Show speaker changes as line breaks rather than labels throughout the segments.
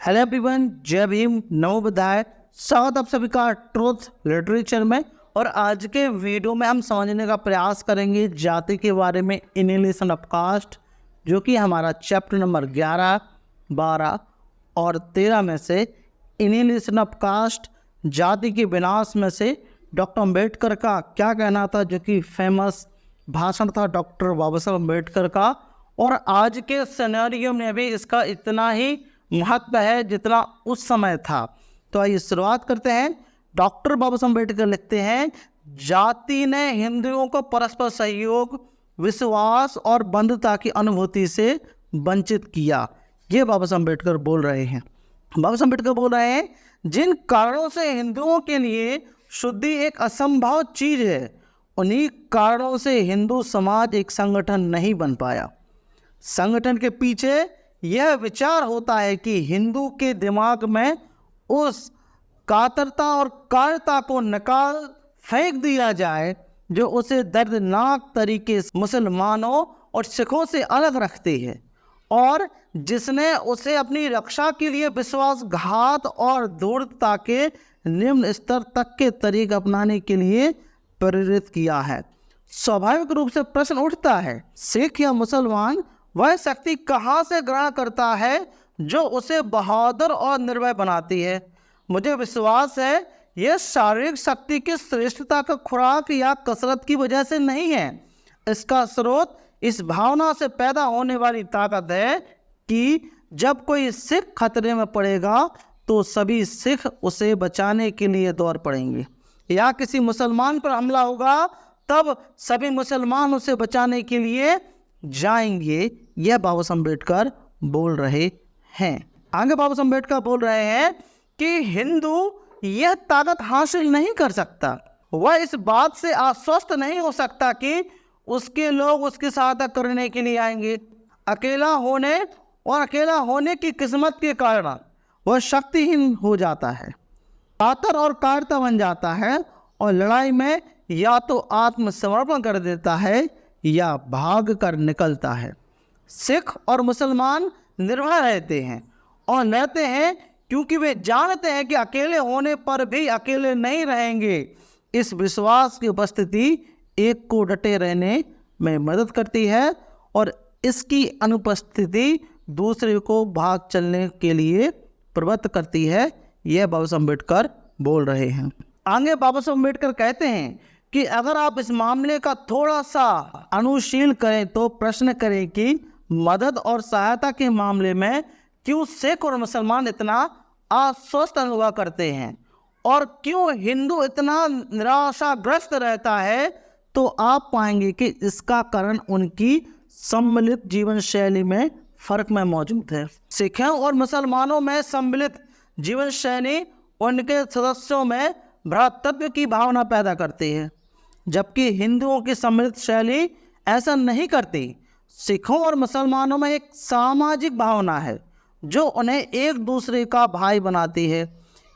Hello everyone, जय भीम, नमो बुद्धाय। स्वागत आप सभी का ट्रूथ लिटरेचर में। और आज के वीडियो में हम समझने का प्रयास करेंगे जाति के बारे में, एनिहिलेशन ऑफ कास्ट, जो कि हमारा चैप्टर नंबर 11, 12 और 13 में से एनिहिलेशन ऑफ कास्ट, जाति के विनाश में से डॉक्टर अम्बेडकर का क्या कहना था, जो कि फेमस भाषण था डॉक्टर बाबा साहब अम्बेडकर का। और आज के सिनेरियो में भी इसका इतना ही महत्व है जितना उस समय था। तो आइए शुरुआत करते हैं। डॉक्टर बाबा साहब अम्बेडकर लिखते हैं, जाति ने हिंदुओं को परस्पर सहयोग, विश्वास और बंधुता की अनुभूति से वंचित किया। ये बाबा साहब अम्बेडकर बोल रहे हैं। बाबा साहब अम्बेडकर बोल रहे हैं, जिन कारणों से हिंदुओं के लिए शुद्धि एक असंभव चीज है, उन्हीं कारणों से हिंदू समाज एक संगठन नहीं बन पाया। संगठन के पीछे यह विचार होता है कि हिंदू के दिमाग में उस कातरता और कायरता को निकाल फेंक दिया जाए जो उसे दर्दनाक तरीके से मुसलमानों और सिखों से अलग रखती है, और जिसने उसे अपनी रक्षा के लिए विश्वासघात और दूरता के निम्न स्तर तक के तरीके अपनाने के लिए प्रेरित किया है। स्वाभाविक रूप से प्रश्न उठता है, सिख या मुसलमान वह शक्ति कहाँ से ग्रहण करता है जो उसे बहादुर और निर्भय बनाती है? मुझे विश्वास है यह शारीरिक शक्ति की श्रेष्ठता का खुराक या कसरत की वजह से नहीं है। इसका स्रोत इस भावना से पैदा होने वाली ताकत है कि जब कोई सिख खतरे में पड़ेगा तो सभी सिख उसे बचाने के लिए दौड़ पड़ेंगे, या किसी मुसलमान पर हमला होगा तब सभी मुसलमान उसे बचाने के लिए जाएंगे। यह बाबा साहब अम्बेडकर बोल रहे हैं। आगे बाबा साहब अम्बेडकर बोल रहे हैं कि हिंदू यह ताकत हासिल नहीं कर सकता, वह इस बात से आश्वस्त नहीं हो सकता कि उसके लोग उसकी सहायता करने के लिए आएंगे। अकेला होने की किस्मत के कारण वह शक्तिहीन हो जाता है, कातर और कायरता बन जाता है, और लड़ाई में या तो आत्मसमर्पण कर देता है या भाग कर निकलता है। सिख और मुसलमान निर्भय रहते हैं क्योंकि वे जानते हैं कि अकेले होने पर भी अकेले नहीं रहेंगे। इस विश्वास की उपस्थिति एक को डटे रहने में मदद करती है और इसकी अनुपस्थिति दूसरे को भाग चलने के लिए प्रवृत्त करती है। यह बाबा साहब अम्बेडकर बोल रहे हैं। आगे बाबा साहब अम्बेडकर कहते हैं कि अगर आप इस मामले का थोड़ा सा अनुशील करें तो प्रश्न करें कि मदद और सहायता के मामले में क्यों सिख और मुसलमान इतना अस्वस्थ अनुभव करते हैं और क्यों हिंदू इतना निराशाग्रस्त रहता है, तो आप पाएंगे कि इसका कारण उनकी सम्मिलित जीवन शैली में फर्क में मौजूद है। सिखों और मुसलमानों में सम्मिलित जीवन शैली उनके सदस्यों में भ्रातृत्व की भावना पैदा करती है, जबकि हिंदुओं की सम्मिलित शैली ऐसा नहीं करती। सिखों और मुसलमानों में एक सामाजिक भावना है जो उन्हें एक दूसरे का भाई बनाती है।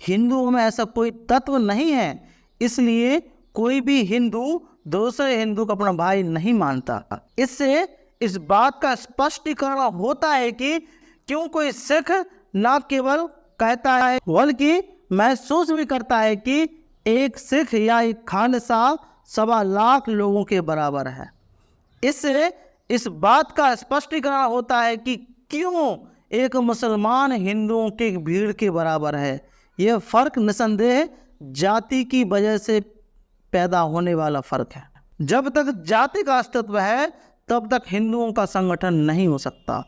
हिंदुओं में ऐसा कोई तत्व नहीं है, इसलिए कोई भी हिंदू दूसरे हिंदू को अपना भाई नहीं मानता। इससे इस बात का स्पष्टीकरण होता है कि क्यों कोई सिख न केवल कहता है बल्कि महसूस भी करता है कि एक सिख या एक खानसा 1.25 लाख लोगों के बराबर है। इससे इस बात का स्पष्टीकरण होता है कि क्यों एक मुसलमान हिंदुओं की भीड़ के बराबर है। यह फर्क निसंदेह जाति की वजह से पैदा होने वाला फर्क है। जब तक जाति का अस्तित्व है तब तक हिंदुओं का संगठन नहीं हो सकता,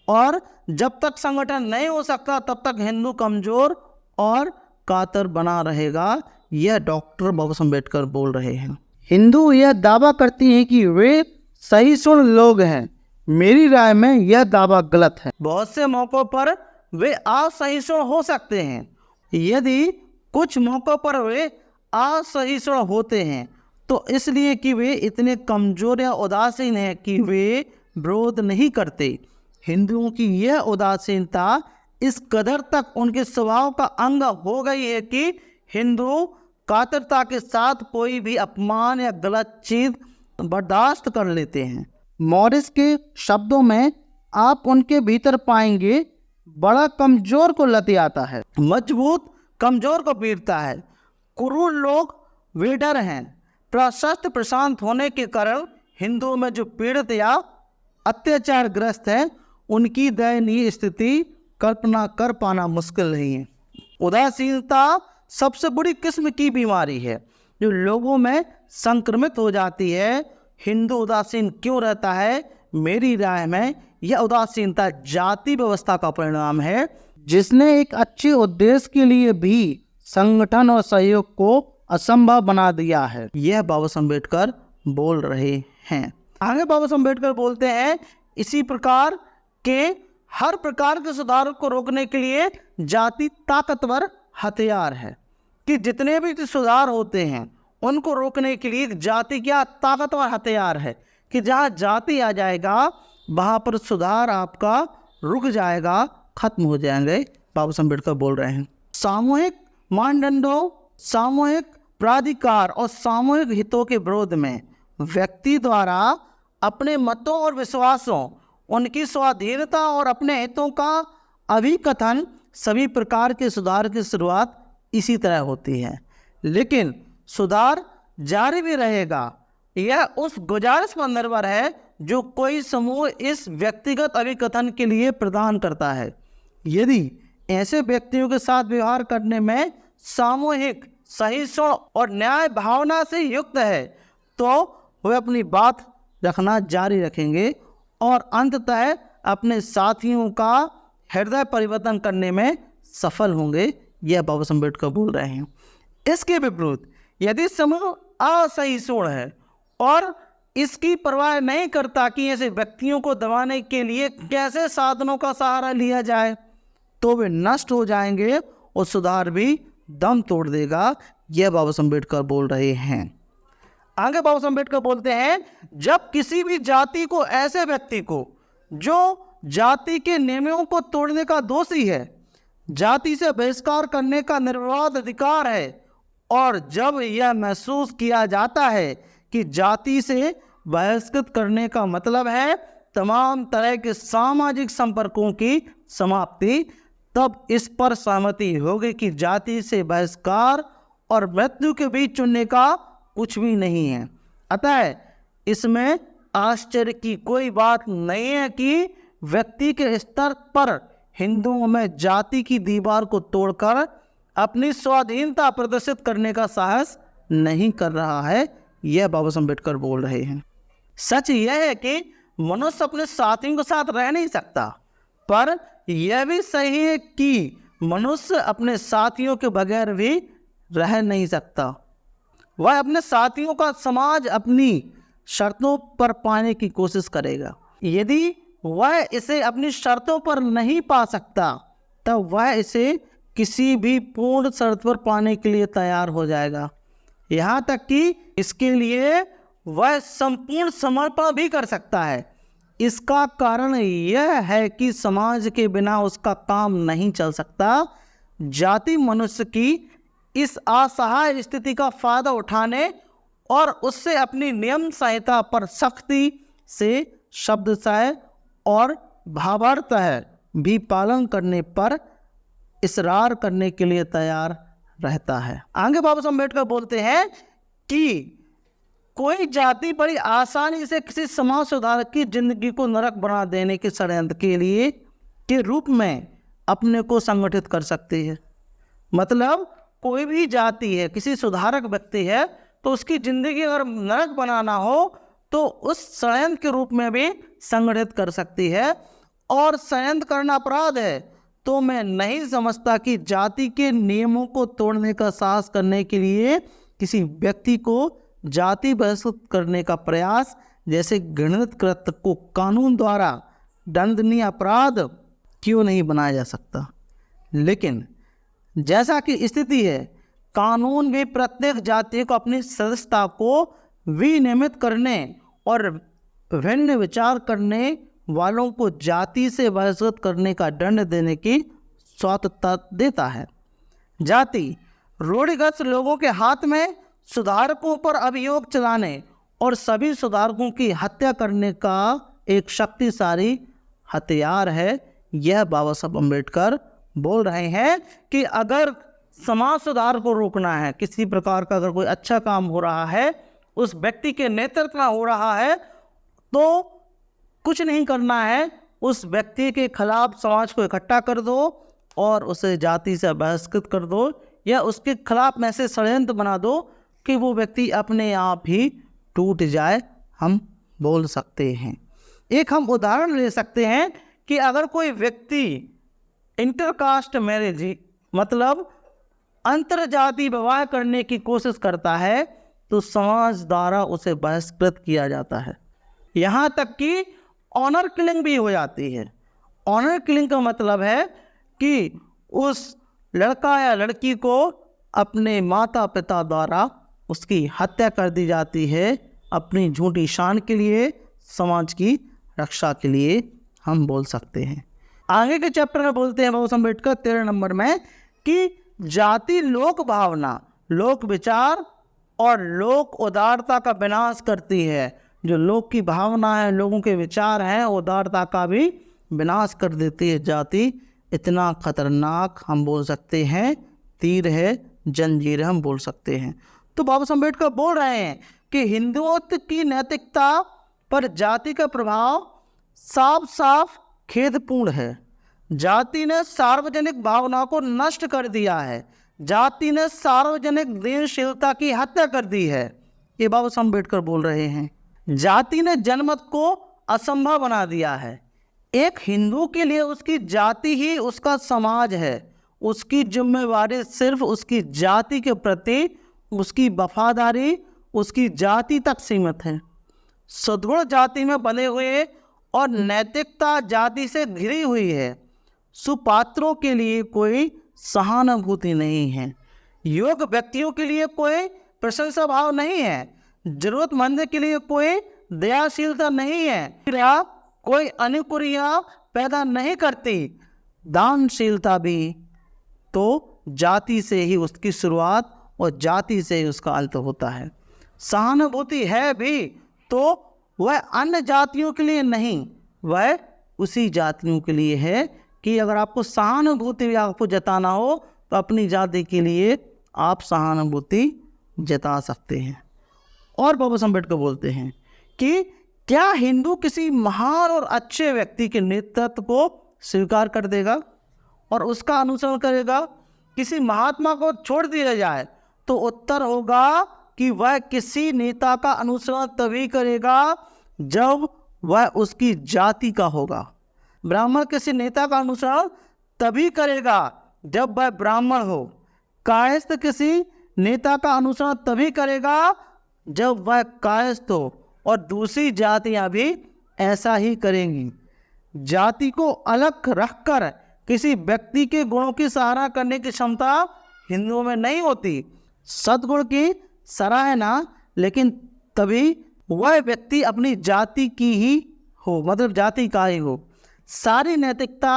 और जब तक संगठन नहीं हो सकता तब तक हिंदू कमजोर और कातर बना रहेगा। यह डॉक्टर बाबा साहब अम्बेडकर बोल रहे हैं। हिंदू यह दावा करती हैं कि वे सहिष्णु लोग हैं। मेरी राय में यह दावा गलत है। बहुत से मौक़ों पर वे असहिष्णु हो सकते हैं। यदि कुछ मौक़ों पर वे असहिष्णु होते हैं तो इसलिए कि वे इतने कमजोर या उदासीन हैं कि वे विरोध नहीं करते। हिंदुओं की यह उदासीनता इस कदर तक उनके स्वभाव का अंग हो गई है कि हिंदू कातरता के साथ कोई भी अपमान या गलत चीज बर्दाश्त कर लेते हैं। मॉरिस के शब्दों में आप उनके भीतर पाएंगे बड़ा कमजोर को लतियाता है, मजबूत कमजोर को पीटता है। क्रूर लोग लीडर हैं। प्रशस्त प्रशांत होने के कारण हिंदुओं में जो पीड़ित या अत्याचार ग्रस्त हैं उनकी दयनीय स्थिति कल्पना कर पाना मुश्किल नहीं है। उदासीनता सबसे बुरी किस्म की बीमारी है जो लोगों में संक्रमित हो जाती है। हिंदू उदासीन क्यों रहता है? मेरी राय में यह उदासीनता जाति व्यवस्था का परिणाम है, जिसने एक अच्छे उद्देश्य के लिए भी संगठन और सहयोग को असंभव बना दिया है। यह बाबा साहब अम्बेडकर बोल रहे हैं। आगे बाबा साहब अम्बेडकर बोलते हैं, इसी प्रकार के हर प्रकार के सुधार को रोकने के लिए जाति ताकतवर हथियार है कि जितने भी सुधार होते हैं उनको रोकने के लिए जाति क्या ताकतवर हथियार है कि जहाँ जाति आ जाएगा वहाँ पर सुधार आपका रुक जाएगा, खत्म हो जाएंगे। बाबा साहब अम्बेडकर बोल रहे हैं सामूहिक मानदंडों, सामूहिक प्राधिकार और सामूहिक हितों के विरोध में व्यक्ति द्वारा अपने मतों और विश्वासों, उनकी स्वाधीनता और अपने हितों का अभिकथन, सभी प्रकार के सुधार की शुरुआत इसी तरह होती है। लेकिन सुधार जारी भी रहेगा, यह उस गुजारिश पर निर्भर है जो कोई समूह इस व्यक्तिगत अभिकथन के लिए प्रदान करता है। यदि ऐसे व्यक्तियों के साथ व्यवहार करने में सामूहिक, सहिष्णु और न्याय भावना से युक्त है तो वे अपनी बात रखना जारी रखेंगे और अंततः अपने साथियों का हृदय परिवर्तन करने में सफल होंगे। यह बाबा साहब अम्बेडकर बोल रहे हैं। इसके विपरीत यदि समूह असहिष्णु है और इसकी परवाह नहीं करता कि ऐसे व्यक्तियों को दबाने के लिए कैसे साधनों का सहारा लिया जाए तो वे नष्ट हो जाएंगे और सुधार भी दम तोड़ देगा। यह बाबा साहब अम्बेडकर बोल रहे हैं। आगे बाबा साहब अम्बेडकर बोलते हैं, जब किसी भी जाति को, ऐसे व्यक्ति को जो जाति के नियमों को तोड़ने का दोषी है, जाति से बहिष्कार करने का निर्विवाद अधिकार है और जब यह महसूस किया जाता है कि जाति से बहिष्कृत करने का मतलब है तमाम तरह के सामाजिक संपर्कों की समाप्ति, तब इस पर सहमति होगी कि जाति से बहिष्कार और मृत्यु के बीच चुनने का कुछ भी नहीं है। अतः इसमें आश्चर्य की कोई बात नहीं है कि व्यक्ति के स्तर पर हिंदुओं में जाति की दीवार को तोड़कर अपनी स्वाधीनता प्रदर्शित करने का साहस नहीं कर रहा है। यह बाबा साहब अम्बेडकर बोल रहे हैं। सच यह है कि मनुष्य अपने साथियों के साथ रह नहीं सकता, पर यह भी सही है कि मनुष्य अपने साथियों के बगैर भी रह नहीं सकता। वह अपने साथियों का समाज अपनी शर्तों पर पाने की कोशिश करेगा। यदि वह इसे अपनी शर्तों पर नहीं पा सकता तब वह इसे किसी भी पूर्ण शर्त पर पाने के लिए तैयार हो जाएगा, यहाँ तक कि इसके लिए वह संपूर्ण समर्पण भी कर सकता है। इसका कारण यह है कि समाज के बिना उसका काम नहीं चल सकता। जाति मनुष्य की इस असहाय स्थिति का फायदा उठाने और उससे अपनी नियम संहिता पर सख्ती से शब्दशः और भावार्थतः भी पालन करने पर इसरार करने के लिए तैयार रहता है। आगे बाबा साहब अम्बेडकर बोलते हैं कि कोई जाति बड़ी आसानी से किसी समाज सुधारक की जिंदगी को नरक बना देने के षड्यंत्र के लिए के रूप में अपने को संगठित कर सकती है। मतलब कोई भी जाति है, किसी सुधारक व्यक्ति है तो उसकी जिंदगी अगर नरक बनाना हो तो उस षड्यंत्र के रूप में भी संगठित कर सकती है। और षड्यंत्र करना अपराध है तो मैं नहीं समझता कि जाति के नियमों को तोड़ने का साहस करने के लिए किसी व्यक्ति को जाति बहिष्कृत करने का प्रयास जैसे घृणित कृत्य को कानून द्वारा दंडनीय अपराध क्यों नहीं बनाया जा सकता। लेकिन जैसा कि स्थिति है, कानून भी प्रत्येक जाति को अपनी सदस्यता को विनियमित करने और भिन्न विचार करने वालों को जाति से बहिष्कृत करने का दंड देने की स्वतंत्रता देता है। जाति रूढ़िगत लोगों के हाथ में सुधारकों पर अभियोग चलाने और सभी सुधारकों की हत्या करने का एक शक्तिशाली हथियार है। यह बाबा साहब अम्बेडकर बोल रहे हैं कि अगर समाज सुधार को रोकना है, किसी प्रकार का अगर कोई अच्छा काम हो रहा है, उस व्यक्ति के नेतृत्व में हो रहा है, तो कुछ नहीं करना है, उस व्यक्ति के खिलाफ समाज को इकट्ठा कर दो और उसे जाति से बहिष्कृत कर दो, या उसके खिलाफ में ऐसे षड्यंत्र बना दो कि वो व्यक्ति अपने आप ही टूट जाए, हम बोल सकते हैं। एक हम उदाहरण ले सकते हैं कि अगर कोई व्यक्ति इंटरकास्ट मैरिज मतलब अंतरजातीय विवाह करने की कोशिश करता है तो समाज द्वारा उसे बहिष्कृत किया जाता है, यहाँ तक कि ऑनर किलिंग भी हो जाती है। ऑनर किलिंग का मतलब है कि उस लड़का या लड़की को अपने माता पिता द्वारा उसकी हत्या कर दी जाती है, अपनी झूठी शान के लिए, समाज की रक्षा के लिए, हम बोल सकते हैं। आगे के चैप्टर में बोलते हैं बाबा साहब अम्बेडकर 13 नंबर में कि जाति लोक भावना, लोक विचार और लोक उदारता का विनाश करती है। जो लोक की भावना है, लोगों के विचार हैं, उदारता का भी विनाश कर देती है जाति। इतना खतरनाक हम बोल सकते हैं तीर है, जंजीर हम बोल सकते हैं। तो बाबा साहब अम्बेडकर बोल रहे हैं कि हिंदुत्व की नैतिकता पर जाति का प्रभाव साफ साफ खेदपूर्ण है। जाति ने सार्वजनिक भावना को नष्ट कर दिया है, जाति ने सार्वजनिक देनशीलता की हत्या कर दी है, ये बाबा साहब अम्बेडकर बोल रहे हैं। जाति ने जनमत को असंभव बना दिया है। एक हिंदू के लिए उसकी जाति ही उसका समाज है, उसकी जिम्मेवारी सिर्फ उसकी जाति के प्रति उसकी वफादारी उसकी जाति तक सीमित है। सद्गुण जाति में बने हुए और नैतिकता जाति से घिरी हुई है। सुपात्रों के लिए कोई सहानुभूति नहीं है, योग्य व्यक्तियों के लिए कोई प्रशंसा भाव नहीं है, जरूरतमंद के लिए कोई दयाशीलता नहीं है, क्रिया कोई अनुक्रिया पैदा नहीं करती। दानशीलता भी तो जाति से ही उसकी शुरुआत और जाति से ही उसका अंत होता है। सहानुभूति है भी तो वह अन्य जातियों के लिए नहीं, वह उसी जातियों के लिए है कि अगर आपको सहानुभूति आपको जताना हो तो अपनी जाति के लिए आप सहानुभूति जता सकते हैं। और बाबा साहब अम्बेडकर बोलते हैं कि क्या हिंदू किसी महान और अच्छे व्यक्ति के नेतृत्व को स्वीकार कर देगा और उसका अनुसरण करेगा? किसी महात्मा को छोड़ दिया जाए तो उत्तर होगा कि वह किसी नेता का अनुसरण तभी करेगा जब वह उसकी जाति का होगा। ब्राह्मण किसी नेता का अनुसरण तभी करेगा जब वह ब्राह्मण हो। कायस्थ किसी नेता का अनुसरण तभी करेगा जब वह कायस्थ हो, और दूसरी जातियां भी ऐसा ही करेंगी। जाति को अलग रखकर किसी व्यक्ति के गुणों की सराहना करने की क्षमता हिंदुओं में नहीं होती। सद्गुण की सराहना लेकिन तभी वह व्यक्ति अपनी जाति की ही हो, मतलब जाति का ही हो। सारी नैतिकता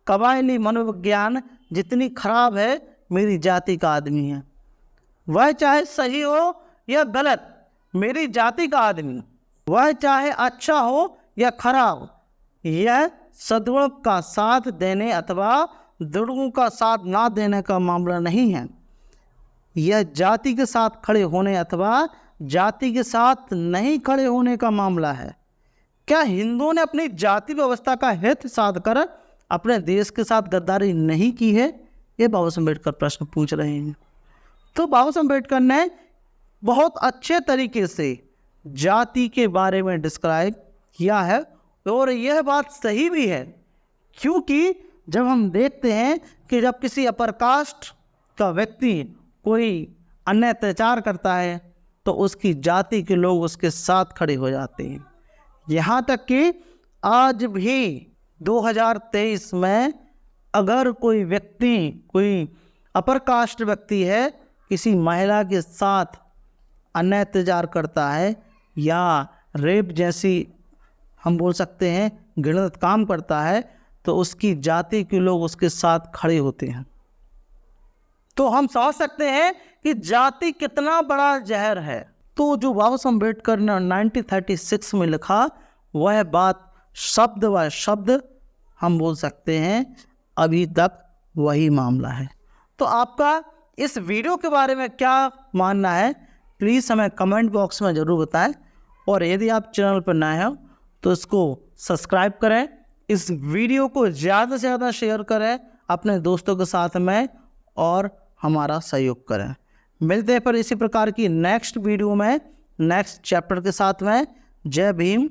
कबायली मनोविज्ञान जितनी खराब है मेरी जाति का आदमी है, वह चाहे सही हो या गलत मेरी जाति का आदमी, वह चाहे अच्छा हो या खराब। यह सद्गुण का साथ देने अथवा दुर्गुण का साथ ना देने का मामला नहीं है, यह जाति के साथ खड़े होने अथवा जाति के साथ नहीं खड़े होने का मामला है। क्या हिंदुओं ने अपनी जाति व्यवस्था का हित साधकर अपने देश के साथ गद्दारी नहीं की है? ये बाबा साहब अम्बेडकर प्रश्न पूछ रहे हैं। तो बाबा साहब अम्बेडकर ने बहुत अच्छे तरीके से जाति के बारे में डिस्क्राइब किया है और यह बात सही भी है, क्योंकि जब हम देखते हैं कि जब किसी अपर कास्ट का व्यक्ति कोई अन्य अत्याचार करता है तो उसकी जाति के लोग उसके साथ खड़े हो जाते हैं। यहाँ तक कि आज भी 2023 में अगर कोई व्यक्ति कोई अपर कास्ट व्यक्ति है किसी महिला के साथ अन्य अत्याचार करता है या रेप जैसी हम बोल सकते हैं घृणित काम करता है तो उसकी जाति के लोग उसके साथ खड़े होते हैं। तो हम समझ सकते हैं कि जाति कितना बड़ा जहर है। तो जो बाबा साहब अम्बेडकर ने 1936 में लिखा वह बात शब्द व शब्द हम बोल सकते हैं अभी तक वही मामला है। तो आपका इस वीडियो के बारे में क्या मानना है, प्लीज़ हमें कमेंट बॉक्स में ज़रूर बताएं। और यदि आप चैनल पर नए हो तो इसको सब्सक्राइब करें, इस वीडियो को ज़्यादा से ज़्यादा शेयर करें अपने दोस्तों के साथ में और हमारा सहयोग करें। मिलते हैं पर इसी प्रकार की नेक्स्ट वीडियो में नेक्स्ट चैप्टर के साथ में। जय भीम,